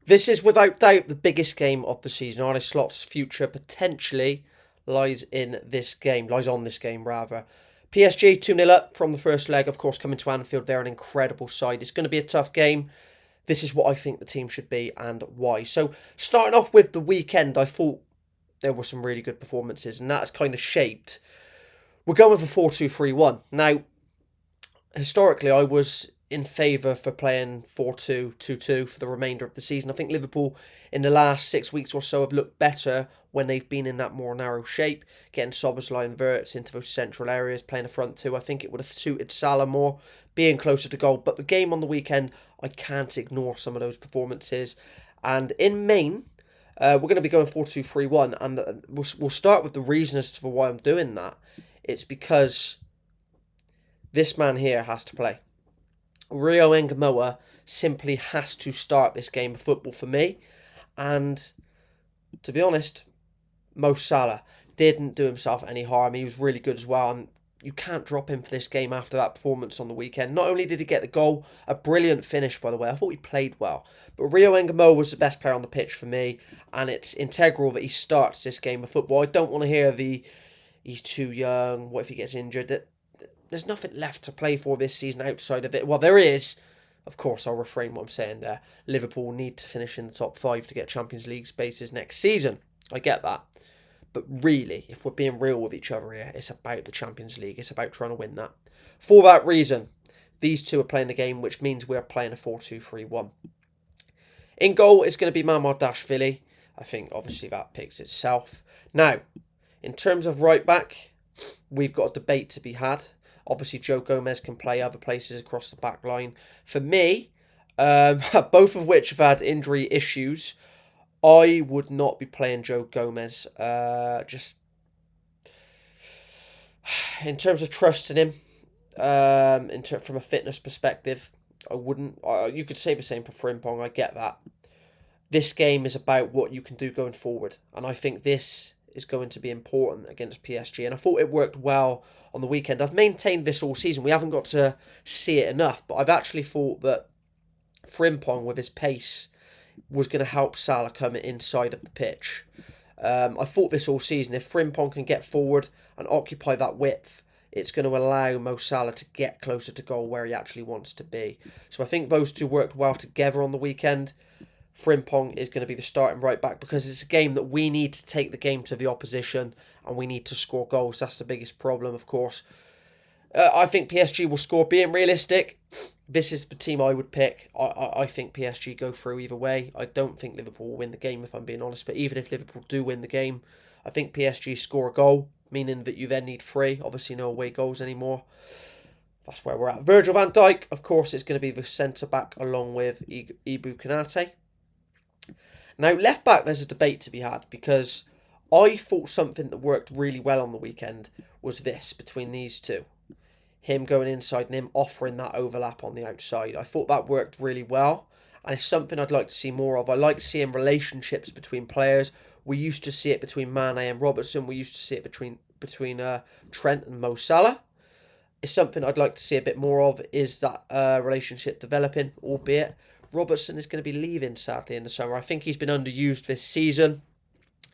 This is without doubt the biggest game of the season. Arne Slot's future potentially lies on this game rather. PSG 2-0 up from the first leg, of course, coming to Anfield. They're an incredible side. It's going to be a tough game. This is what I think the team should be and why. So, starting off with the weekend, I thought there were some really good performances, and that's kind of shaped. We're going with a 4-2-3-1. Now, historically, I was in favour for playing 4-2-2-2 for the remainder of the season. I think Liverpool in the last 6 weeks or so have looked better when they've been in that more narrow shape, getting Szoboszlai and Wirtz into those central areas, playing a front two. I think it would have suited Salah more, being closer to goal. But the game on the weekend, I can't ignore some of those performances. And in main, we're going to be going 4-2-3-1, and we'll start with the reason as to why I'm doing that. It's because this man here has to play. Rio Ngamoa simply has to start this game of football for me. And to be honest, Mo Salah didn't do himself any harm. He was really good as well. And you can't drop him for this game after that performance on the weekend. Not only did he get the goal, a brilliant finish, by the way. I thought he played well. But Rio Ngamoa was the best player on the pitch for me. And it's integral that he starts this game of football. I don't want to hear he's too young, what if he gets injured? There's nothing left to play for this season outside of it. Well, there is. Of course, I'll refrain what I'm saying there. Liverpool need to finish in the top 5 to get Champions League spaces next season. I get that. But really, if we're being real with each other here, it's about the Champions League. It's about trying to win that. For that reason, these two are playing the game, which means we're playing a 4-2-3-1. In goal, it's going to be Mamardashvili. I think, obviously, that picks itself. Now, in terms of right back, we've got a debate to be had. Obviously, Joe Gomez can play other places across the back line. For me, both of which have had injury issues, I would not be playing Joe Gomez. Just in terms of trusting him, from a fitness perspective, I wouldn't. You could say the same for Frimpong. I get that. This game is about what you can do going forward, and I think this is going to be important against PSG. And I thought it worked well on the weekend. I've maintained this all season. We haven't got to see it enough, but I've actually thought that Frimpong, with his pace, was going to help Salah come inside of the pitch. I thought this all season. If Frimpong can get forward and occupy that width, it's going to allow Mo Salah to get closer to goal where he actually wants to be. So I think those two worked well together on the weekend. Frimpong is going to be the starting right back because it's a game that we need to take the game to the opposition and we need to score goals. That's the biggest problem, of course. I think PSG will score. Being realistic, this is the team I would pick. I think PSG go through either way. I don't think Liverpool will win the game, if I'm being honest. But even if Liverpool do win the game, I think PSG score a goal, meaning that you then need 3. Obviously, no away goals anymore. That's where we're at. Virgil van Dijk, of course, is going to be the centre-back along with Ibu Konate. Now, left back, there's a debate to be had because I thought something that worked really well on the weekend was this between these two. Him going inside and him offering that overlap on the outside. I thought that worked really well, and it's something I'd like to see more of. I like seeing relationships between players. We used to see it between Mane and Robertson. We used to see it between Trent and Mo Salah. It's something I'd like to see a bit more of, is that relationship developing, albeit Robertson is going to be leaving, sadly, in the summer. I think he's been underused this season,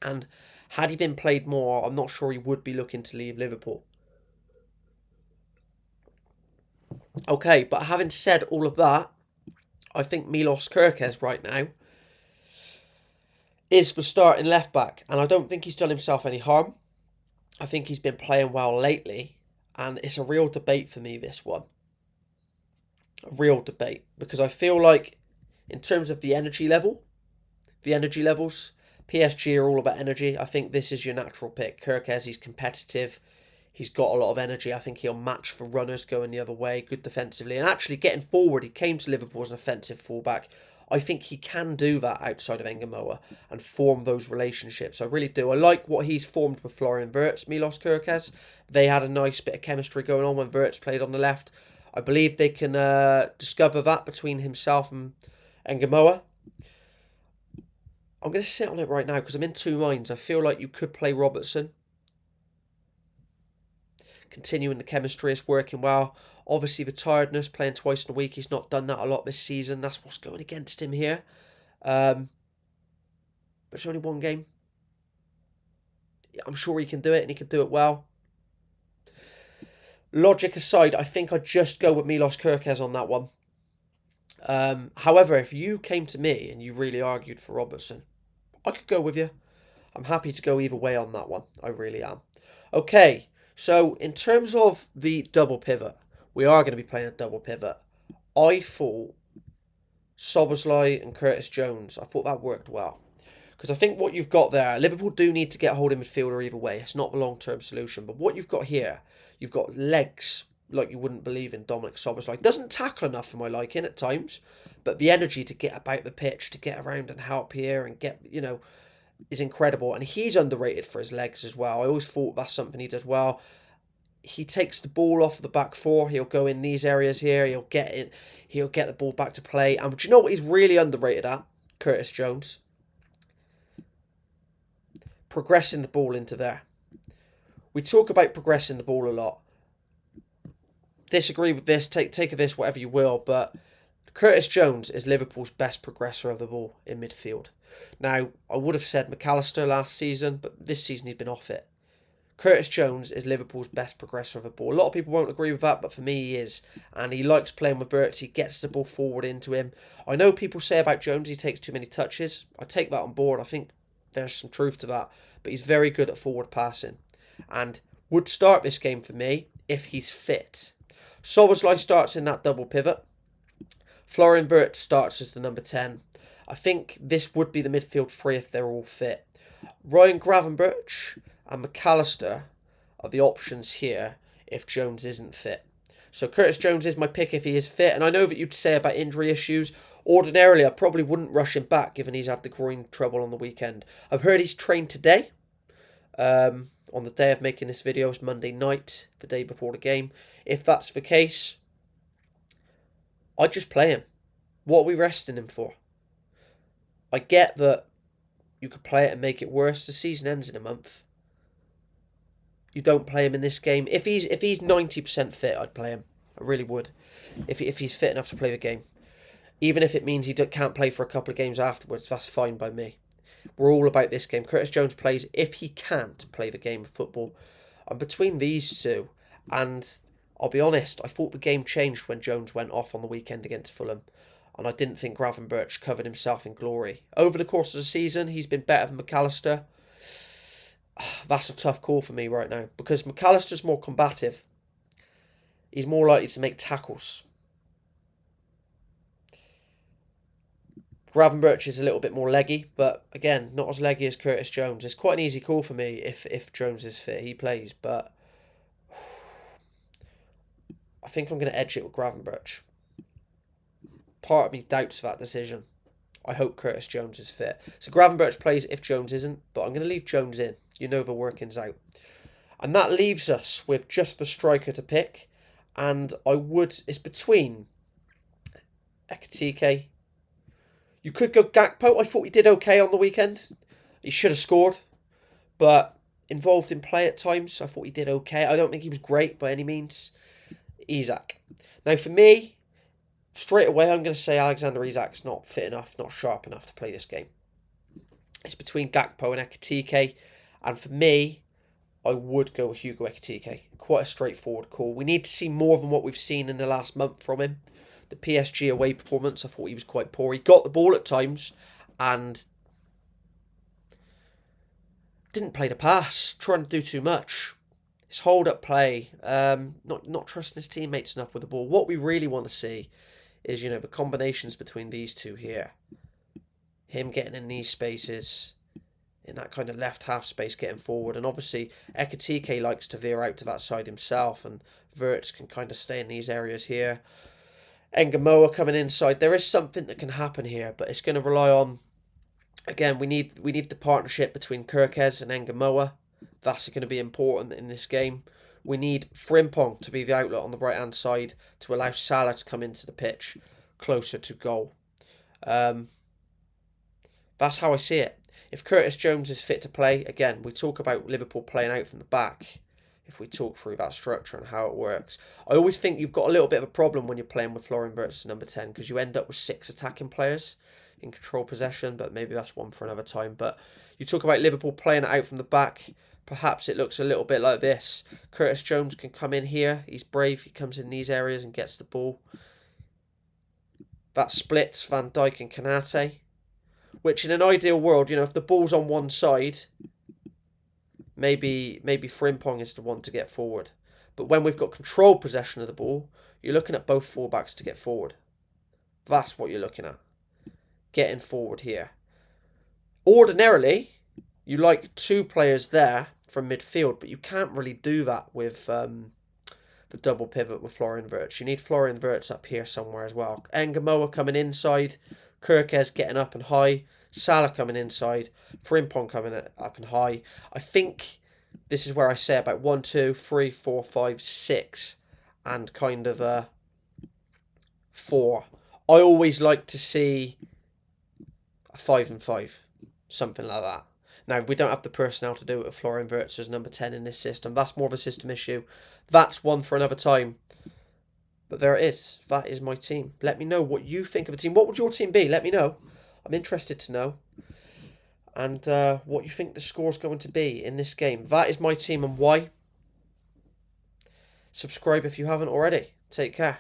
and had he been played more, I'm not sure he would be looking to leave Liverpool. Okay, but having said all of that, I think Milos Kerkez right now is the starting left back, and I don't think he's done himself any harm. I think he's been playing well lately, and it's a real debate for me, this one. A real debate, because I feel like in terms of the energy levels, PSG are all about energy. I think this is your natural pick. Kerkez, he's competitive. He's got a lot of energy. I think he'll match for runners going the other way. Good defensively. And actually getting forward, he came to Liverpool as an offensive fullback. I think he can do that outside of Ngamoa and form those relationships. I really do. I like what he's formed with Florian Wirtz, Milos Kerkez. They had a nice bit of chemistry going on when Wirtz played on the left. I believe they can discover that between himself and Ngamoa. I'm going to sit on it right now because I'm in two minds. I feel like you could play Robertson. Continuing the chemistry, it's working well. Obviously, the tiredness, playing twice in a week, he's not done that a lot this season. That's what's going against him here. But it's only one game. I'm sure he can do it, and he can do it well. Logic aside, I think I'd just go with Milos Kerkez on that one. However, if you came to me and you really argued for Robertson, I could go with you. I'm happy to go either way on that one. I really am. Okay, so in terms of the double pivot, we are going to be playing a double pivot. I thought Szoboszlai and Curtis Jones, I thought that worked well. Because I think what you've got there, Liverpool do need to get a holding midfielder either way. It's not the long-term solution. But what you've got here, you've got legs like you wouldn't believe in Dominic Szoboszlai. Doesn't tackle enough for my liking at times, but the energy to get about the pitch, to get around and help here and get, is incredible. And he's underrated for his legs as well. I always thought that's something he does well. He takes the ball off the back four. He'll go in these areas here. He'll get it. He'll get the ball back to play. And do you know what he's really underrated at? Curtis Jones. Progressing the ball into there. We talk about progressing the ball a lot. Disagree with this, take of this, whatever you will, but Curtis Jones is Liverpool's best progressor of the ball in midfield. Now, I would have said McAllister last season, but this season he's been off it. Curtis Jones is Liverpool's best progressor of the ball. A lot of people won't agree with that, but for me he is. And he likes playing with Verts. He gets the ball forward into him. I know people say about Jones he takes too many touches. I take that on board. I think there's some truth to that. But he's very good at forward passing. And would start this game for me if he's fit. Szoboszlai starts in that double pivot. Florian Wirtz starts as the number 10. I think this would be the midfield three if they're all fit. Ryan Gravenberch and McAllister are the options here if Jones isn't fit. So Curtis Jones is my pick if he is fit. And I know that you'd say about injury issues. Ordinarily, I probably wouldn't rush him back given he's had the groin trouble on the weekend. I've heard he's trained today. On the day of making this video, it's Monday night, the day before the game. If that's the case, I'd just play him. What are we resting him for? I get that you could play it and make it worse. The season ends in a month. You don't play him in this game. If he's 90% fit, I'd play him. I really would. If he's fit enough to play the game. Even if it means he can't play for a couple of games afterwards, that's fine by me. We're all about this game. Curtis Jones plays if he can't play the game of football. I'm between these two. And I'll be honest, I thought the game changed when Jones went off on the weekend against Fulham. And I didn't think Gravenberch covered himself in glory. Over the course of the season, he's been better than McAllister. That's a tough call for me right now. Because McAllister's more combative. He's more likely to make tackles. Gravenberch is a little bit more leggy, but again, not as leggy as Curtis Jones. It's quite an easy call for me if Jones is fit. He plays, but I think I'm going to edge it with Gravenberch. Part of me doubts that decision. I hope Curtis Jones is fit. So Gravenberch plays if Jones isn't, but I'm going to leave Jones in. You know the workings out. And that leaves us with just the striker to pick. And it's between Ekitike. You could go Gakpo. I thought he did okay on the weekend. He should have scored. But involved in play at times. I thought he did okay. I don't think he was great by any means. Isak. Now for me, straight away I'm going to say Alexander Isak's not fit enough, not sharp enough to play this game. It's between Gakpo and Ekitike. And for me, I would go with Hugo Ekitike. Quite a straightforward call. We need to see more than what we've seen in the last month from him. The PSG away performance, I thought he was quite poor. He got the ball at times and didn't play the pass, trying to do too much. His hold-up play, not trusting his teammates enough with the ball. What we really want to see is, the combinations between these two here. Him getting in these spaces, in that kind of left half space, getting forward. And obviously, Ekitike likes to veer out to that side himself, and Wirtz can kind of stay in these areas here. Engamoa coming inside. There is something that can happen here, but it's going to rely on, again, we need the partnership between Kerkez and Engamoa. That's going to be important in this game. We need Frimpong to be the outlet on the right-hand side to allow Salah to come into the pitch closer to goal. That's how I see it. If Curtis Jones is fit to play, again, we talk about Liverpool playing out from the back. If we talk through that structure and how it works. I always think you've got a little bit of a problem when you're playing with Florian Wirtz as number 10 because you end up with 6 attacking players. in control possession, but maybe that's one for another time. But you talk about Liverpool playing it out from the back. Perhaps it looks a little bit like this. Curtis Jones can come in here. He's brave. He comes in these areas and gets the ball. That splits Van Dijk and Kanate. Which in an ideal world, if the ball's on one side, maybe Frimpong is the one to get forward. But when we've got controlled possession of the ball, you're looking at both fullbacks to get forward. That's what you're looking at. Getting forward here. Ordinarily, you like two players there from midfield, but you can't really do that with the double pivot with Florian Wirtz. You need Florian Wirtz up here somewhere as well. Engamoa coming inside. Kirkes getting up and high. Salah coming inside. Frimpong coming up and high. I think this is where I say about 1, 2, 3, 4, 5, 6 and kind of 4. I always like to see a 5 and 5. Something like that. Now, we don't have the personnel to do it with Florian Wirtz as number 10 in this system. That's more of a system issue. That's one for another time. But there it is. That is my team. Let me know what you think of the team. What would your team be? Let me know. I'm interested to know. And what you think the score's going to be in this game. That is my team and why. Subscribe if you haven't already. Take care.